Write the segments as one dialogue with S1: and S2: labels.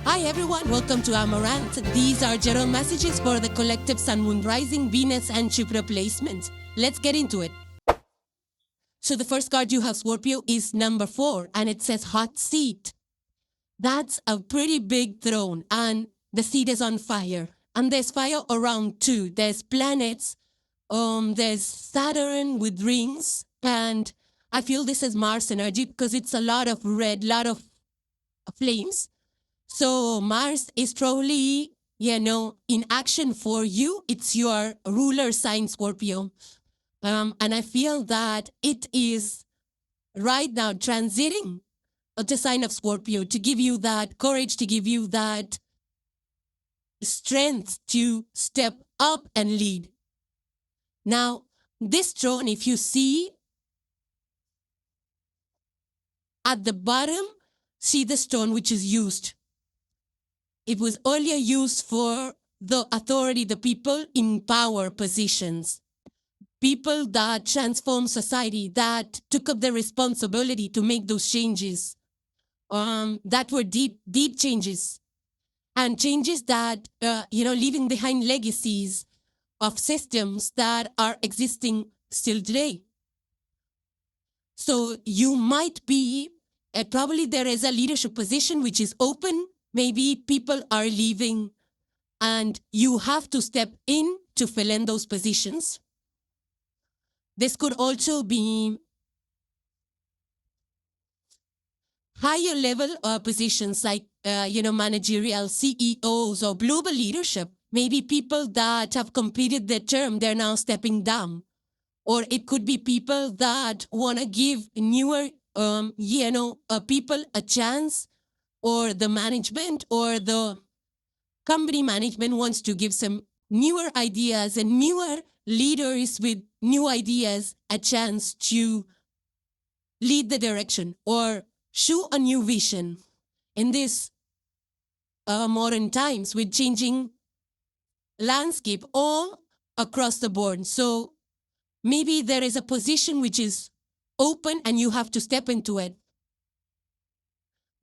S1: Hi everyone, welcome to Amaranth. These are general messages for the collective Sun, Moon, Rising, Venus and Jupiter placements. Let's get into it. So the first card you have, Scorpio, is number 4 and it says hot seat. That's a pretty big throne and the seat is on fire. And there's fire around too. There's planets, there's Saturn with rings, and I feel this is Mars energy because it's a lot of red, lot of flames. So Mars is probably, in action for you. It's your ruler sign, Scorpio. And I feel that it is right now transiting the sign of Scorpio to give you that courage, to give you that strength to step up and lead. Now, this throne, if you see at the bottom, see the stone which is used. It was earlier used for the authority, the people in power positions, people that transformed society, that took up the responsibility to make those changes, that were deep changes, and changes that, leaving behind legacies of systems that are existing still today. So you might be, probably there is a leadership position which is open. Maybe people are leaving and you have to step in to fill in those positions. This could also be higher level positions like, managerial CEOs or global leadership. Maybe people that have completed their term, they're now stepping down. Or it could be people that want to give newer, people a chance, or the management or the company management wants to give some newer ideas and newer leaders with new ideas a chance to lead the direction or show a new vision in this modern times with changing landscape all across the board. So maybe there is a position which is open and you have to step into it.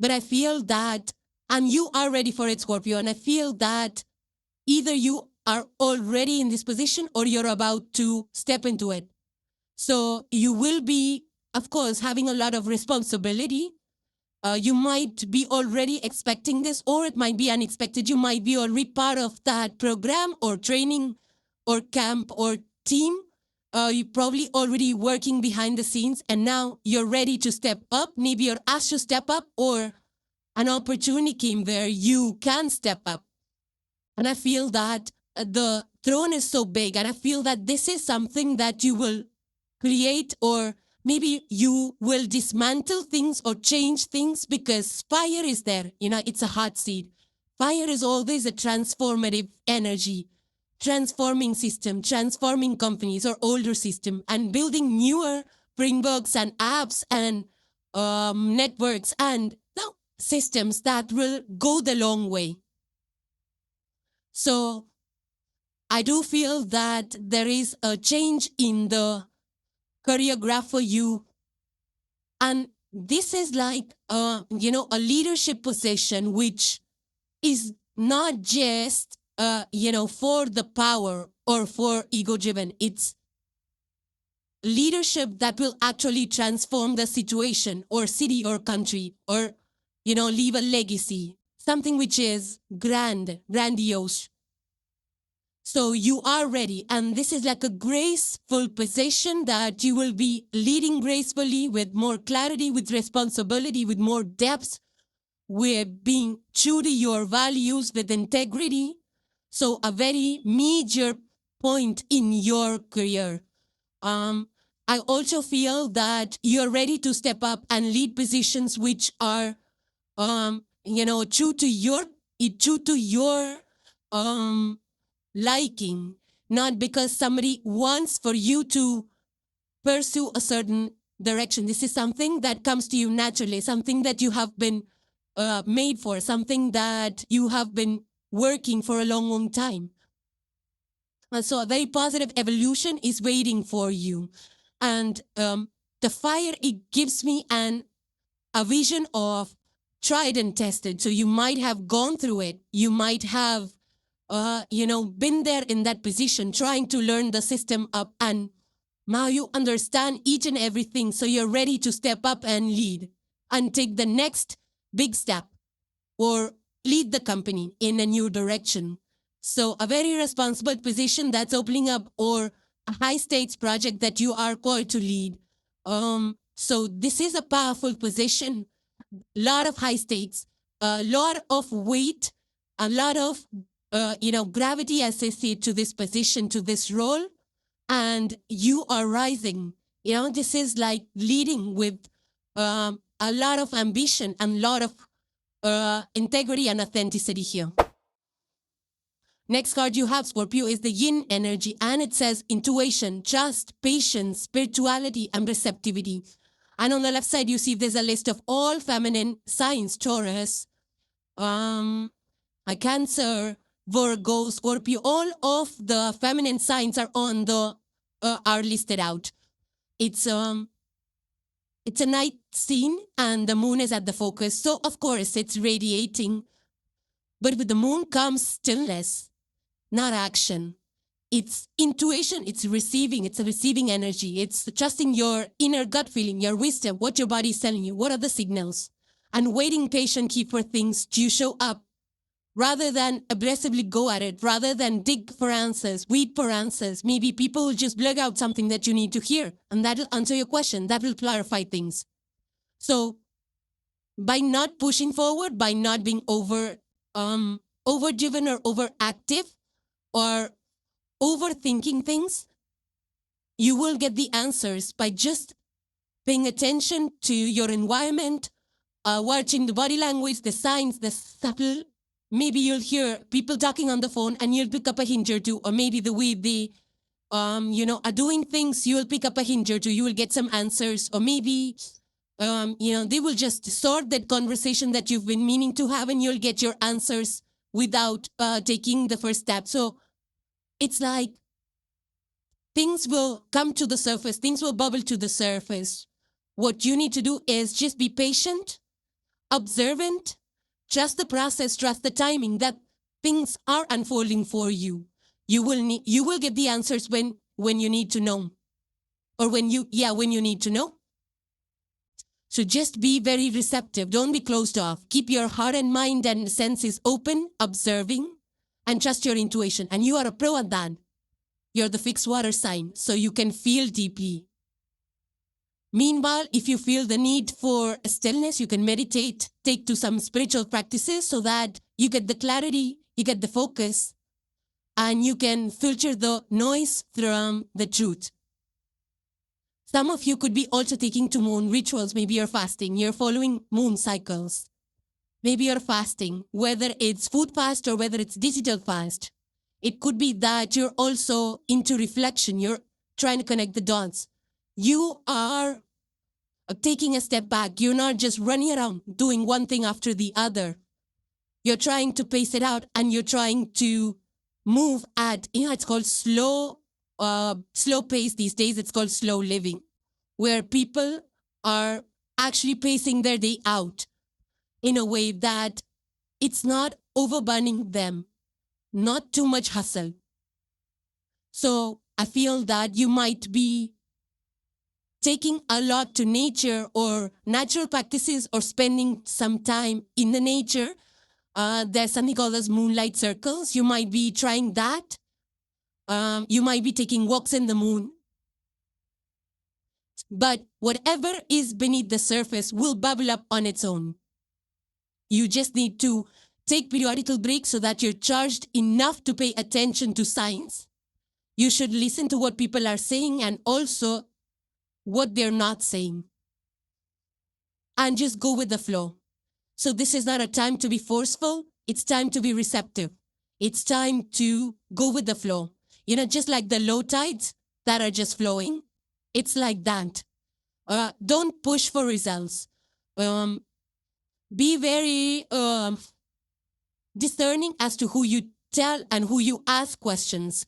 S1: But I feel that, and you are ready for it, Scorpio, and I feel that either you are already in this position or you're about to step into it. So you will be, of course, having a lot of responsibility. You might be already expecting this, or it might be unexpected. You might be already part of that program or training or camp or team. You're probably already working behind the scenes and now you're ready to step up. Maybe you're asked to step up or an opportunity came where you can step up. And I feel that the throne is so big and I feel that this is something that you will create, or maybe you will dismantle things or change things because fire is there. It's a hot seat. Fire is always a transformative energy. Transforming system, transforming companies or older system, and building newer frameworks and apps and networks and systems that will go the long way. So I do feel that there is a change in the career graph for you. And this is like, a leadership position, which is not just for the power or for ego-driven. It's leadership that will actually transform the situation or city or country or, leave a legacy, something which is grandiose. So you are ready. And this is like a graceful position that you will be leading gracefully with more clarity, with responsibility, with more depth, with being true to your values, with integrity. So a very major point in your career. I also feel that you're ready to step up and lead positions which are, true to your liking, not because somebody wants for you to pursue a certain direction. This is something that comes to you naturally, something that you have been made for, something that you have been working for a long time. So a very positive evolution is waiting for you. And the fire, it gives me a vision of tried and tested. So you might have gone through it. You might have, been there in that position, trying to learn the system up, and now you understand each and everything. So you're ready to step up and lead and take the next big step or lead the company in a new direction. So a very responsible position that's opening up, or a high stakes project that you are called to lead. So this is a powerful position, lot of high stakes, a lot of weight, a lot of gravity associated to this position, to this role, and you are rising. This is like leading with a lot of ambition and a lot of integrity and authenticity here. Next card you have, Scorpio, is the yin energy, and it says intuition, trust, patience, spirituality, and receptivity. And on the left side, you see there's a list of all feminine signs: Taurus, a Cancer, Virgo, Scorpio. All of the feminine signs are on the are listed out. It's a night scene, and the moon is at the focus. So of course it's radiating, but with the moon comes stillness, not action. It's intuition, it's a receiving energy. It's trusting your inner gut feeling, your wisdom, what your body is telling you, what are the signals, and waiting patiently for things to show up rather than aggressively go at it, rather than dig for answers, wait for answers. Maybe people will just blurt out something that you need to hear, and that will answer your question, that will clarify things. So by not pushing forward, by not being overdriven or overactive or overthinking things, you will get the answers by just paying attention to your environment, watching the body language, the signs, the subtle. Maybe you'll hear people talking on the phone and you'll pick up a hint or two, or maybe the way they, are doing things, you'll pick up a hint or two, you will get some answers, or maybe, they will just sort that conversation that you've been meaning to have, and you'll get your answers without taking the first step. So it's like things will come to the surface, things will bubble to the surface. What you need to do is just be patient, observant, trust the process, trust the timing, that things are unfolding for you. You will get the answers when you need to know, or when you need to know. So just be very receptive. Don't be closed off. Keep your heart and mind and senses open, observing, and trust your intuition. And you are a pro at that. You're the fixed water sign, so you can feel deeply. Meanwhile, if you feel the need for stillness, you can meditate, take to some spiritual practices so that you get the clarity, you get the focus, and you can filter the noise from the truth. Some of you could be also taking to moon rituals. Maybe you're fasting, you're following moon cycles. Maybe you're fasting, whether it's food fast or whether it's digital fast. It could be that you're also into reflection. You're trying to connect the dots. You are taking a step back. You're not just running around doing one thing after the other. You're trying to pace it out, and you're trying to move at, it's called slow pace these days. It's called slow living, where people are actually pacing their day out in a way that it's not overburning them, not too much hustle. So I feel that you might be taking a lot to nature or natural practices, or spending some time in the nature. There's something called as moonlight circles. You might be trying that. You might be taking walks in the moon. But whatever is beneath the surface will bubble up on its own. You just need to take periodical breaks so that you're charged enough to pay attention to signs. You should listen to what people are saying and also what they're not saying. And just go with the flow. So this is not a time to be forceful. It's time to be receptive. It's time to go with the flow. Just like the low tides that are just flowing. It's like that. Don't push for results. Be very discerning as to who you tell and who you ask questions.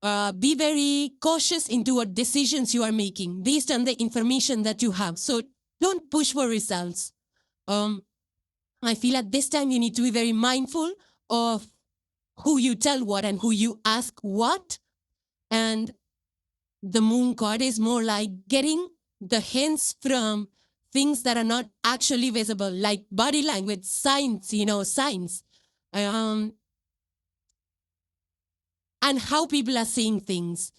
S1: Be very cautious into what decisions you are making based on the information that you have. So don't push for results. I feel at this time you need to be very mindful of who you tell what and who you ask what. And the moon card is more like getting the hints from things that are not actually visible, like body language, signs, signs. And how people are saying things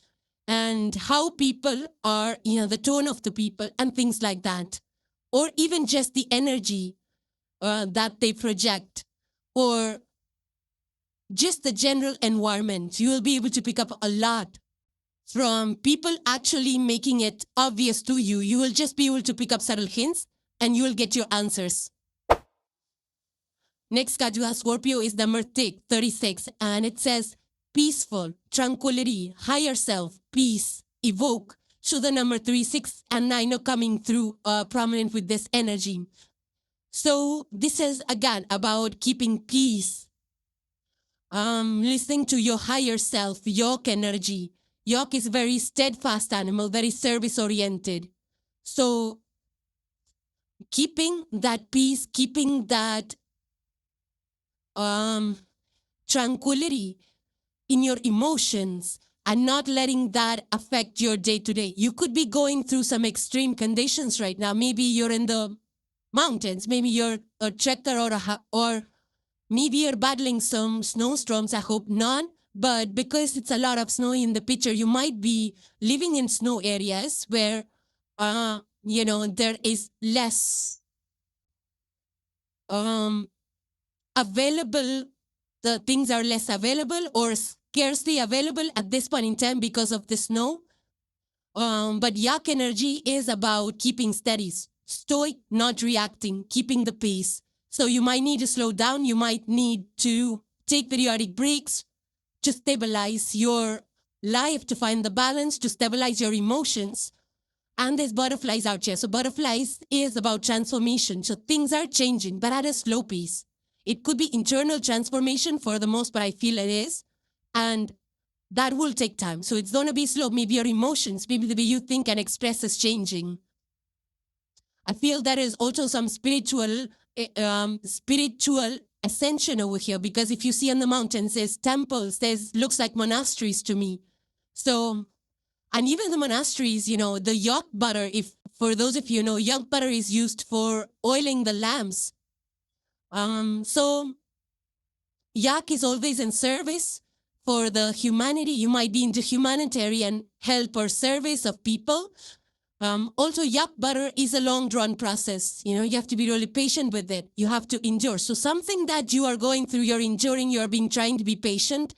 S1: and how people are, the tone of the people and things like that. Or even just the energy that they project, or just the general environment. You will be able to pick up a lot from people actually making it obvious to you. You will just be able to pick up subtle hints and you will get your answers. Next card you have, Scorpio, is number 36, and it says peaceful, tranquility, higher self, peace, evoke. So the number 3, 6, and 9 are coming through prominent with this energy. So this is again about keeping peace, listening to your higher self, York energy. York is very steadfast animal, very service oriented. So keeping that peace, keeping that tranquility in your emotions and not letting that affect your day to day. You could be going through some extreme conditions right now. Maybe you're in the mountains. Maybe you're a trekker or maybe you're battling some snowstorms. I hope not. But because it's a lot of snow in the picture, you might be living in snow areas where, there is less available. The things are less available or scarcely available at this point in time because of the snow. But yak energy is about keeping steady, stoic, not reacting, keeping the pace. So you might need to slow down. You might need to take periodic breaks to stabilize your life, to find the balance, to stabilize your emotions. And there's butterflies out here. So butterflies is about transformation. So things are changing, but at a slow pace. It could be internal transformation for the most, but I feel it is. And that will take time. So it's going to be slow. Maybe your emotions, maybe the way you think and express is changing. I feel there is also some spiritual ascension over here, because if you see on the mountains, there's temples, looks like monasteries to me. So, and even the monasteries, the yak butter, for those of you know, yak butter is used for oiling the lamps. So yak is always in service for the humanity. You might be into humanitarian help or service of people. Also, yak butter is a long-drawn process. You have to be really patient with it. You have to endure. So something that you are going through, you're enduring, you're trying to be patient.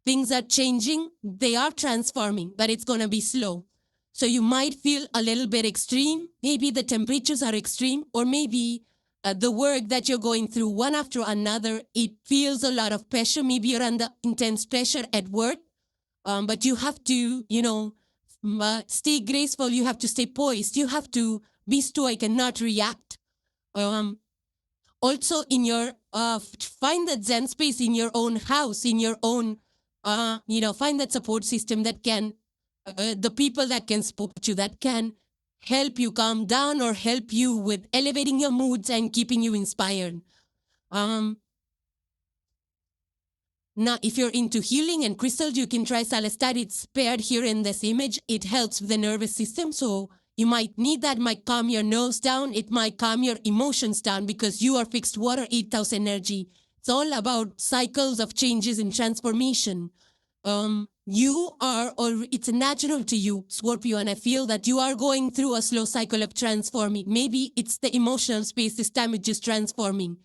S1: Things are changing. They are transforming, but it's going to be slow. So you might feel a little bit extreme. Maybe the temperatures are extreme, or maybe the work that you're going through one after another, it feels a lot of pressure. Maybe you're under intense pressure at work, but you have to, stay graceful. You have to stay poised. You have to be stoic and not react. Also, in your find that Zen space in your own house, in your own, find that support system that can, the people that can support you, that can help you calm down or help you with elevating your moods and keeping you inspired. Now, if you're into healing and crystals, you can try Celestite. It's paired here in this image. It helps with the nervous system. So you might need that. It might calm your nerves down. It might calm your emotions down, because you are fixed water, 8,000 energy. It's all about cycles of changes and transformation. It's natural to you, Scorpio, and I feel that you are going through a slow cycle of transforming. Maybe it's the emotional space this time, it's just transforming.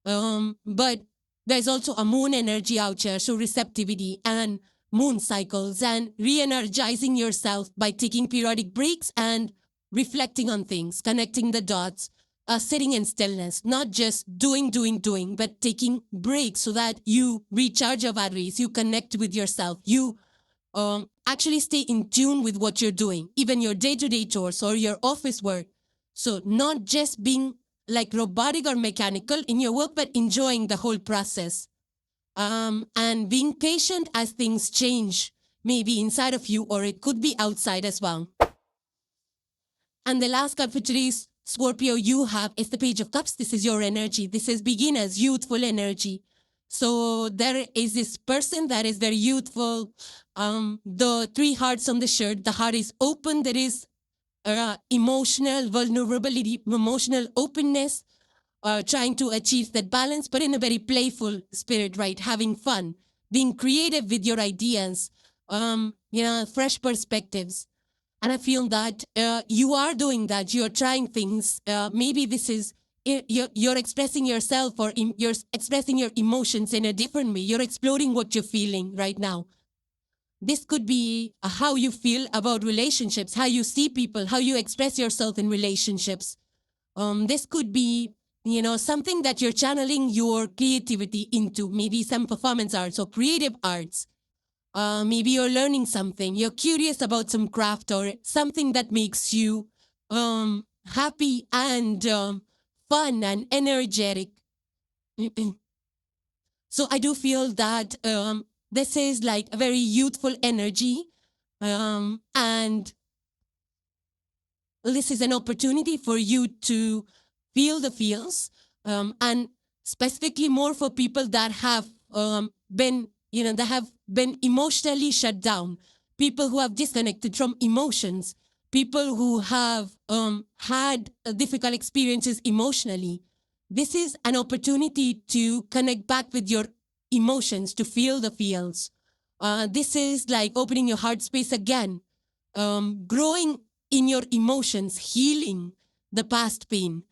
S1: But there's also a moon energy out here, so receptivity and moon cycles and re-energizing yourself by taking periodic breaks and reflecting on things, connecting the dots, sitting in stillness, not just doing, but taking breaks so that you recharge your batteries, you connect with yourself, you actually stay in tune with what you're doing, even your day-to-day chores or your office work. So not just being like robotic or mechanical in your work, but enjoying the whole process. And being patient as things change, maybe inside of you, or it could be outside as well. And the last card for today is Scorpio, you have is the Page of Cups. This is your energy. This is beginners, youthful energy. So there is this person that is very youthful. The 3 hearts on the shirt, the heart is open. There is emotional vulnerability, emotional openness, trying to achieve that balance, but in a very playful spirit, right? Having fun, being creative with your ideas, fresh perspectives. And I feel that you are doing that. You're trying things. Maybe this is, you're expressing yourself, or you're expressing your emotions in a different way. You're exploring what you're feeling right now. This could be how you feel about relationships, how you see people, how you express yourself in relationships. This could be, something that you're channeling your creativity into, maybe some performance arts or creative arts. Maybe you're learning something. You're curious about some craft or something that makes you happy and fun and energetic. So I do feel that this is like a very youthful energy, and this is an opportunity for you to feel the feels, and specifically more for people that have been emotionally shut down, people who have disconnected from emotions, people who have had difficult experiences emotionally. This is an opportunity to connect back with your emotions, to feel the feels. This is like opening your heart space again, growing in your emotions, healing the past pain.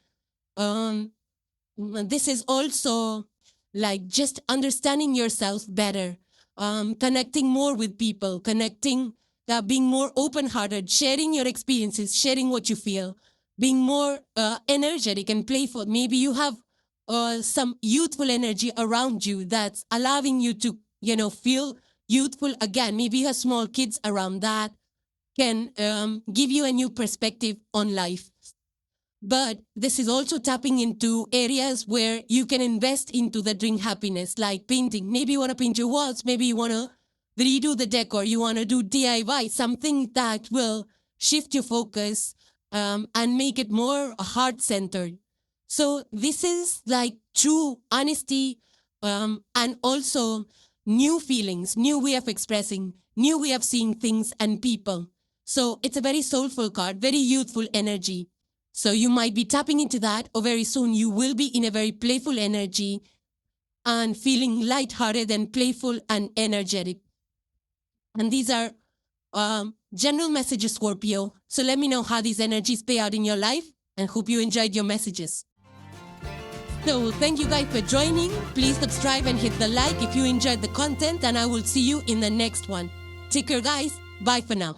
S1: This is also like just understanding yourself better, connecting more with people, being more open-hearted, sharing your experiences, sharing what you feel, being more energetic and playful. Maybe you have some youthful energy around you that's allowing you to, feel youthful again. Maybe you have small kids around that can give you a new perspective on life. But this is also tapping into areas where you can invest into the dream happiness, like painting. Maybe you want to paint your walls. Maybe you want to redo the decor. You want to do DIY, something that will shift your focus and make it more heart-centered. So this is like true honesty, and also new feelings, new way of expressing, new way of seeing things and people. So it's a very soulful card, very youthful energy. So you might be tapping into that, or very soon you will be in a very playful energy and feeling lighthearted and playful and energetic. And these are general messages, Scorpio. So let me know how these energies play out in your life, and hope you enjoyed your messages. So thank you guys for joining. Please subscribe and hit the like if you enjoyed the content, and I will see you in the next one. Take care, guys. Bye for now.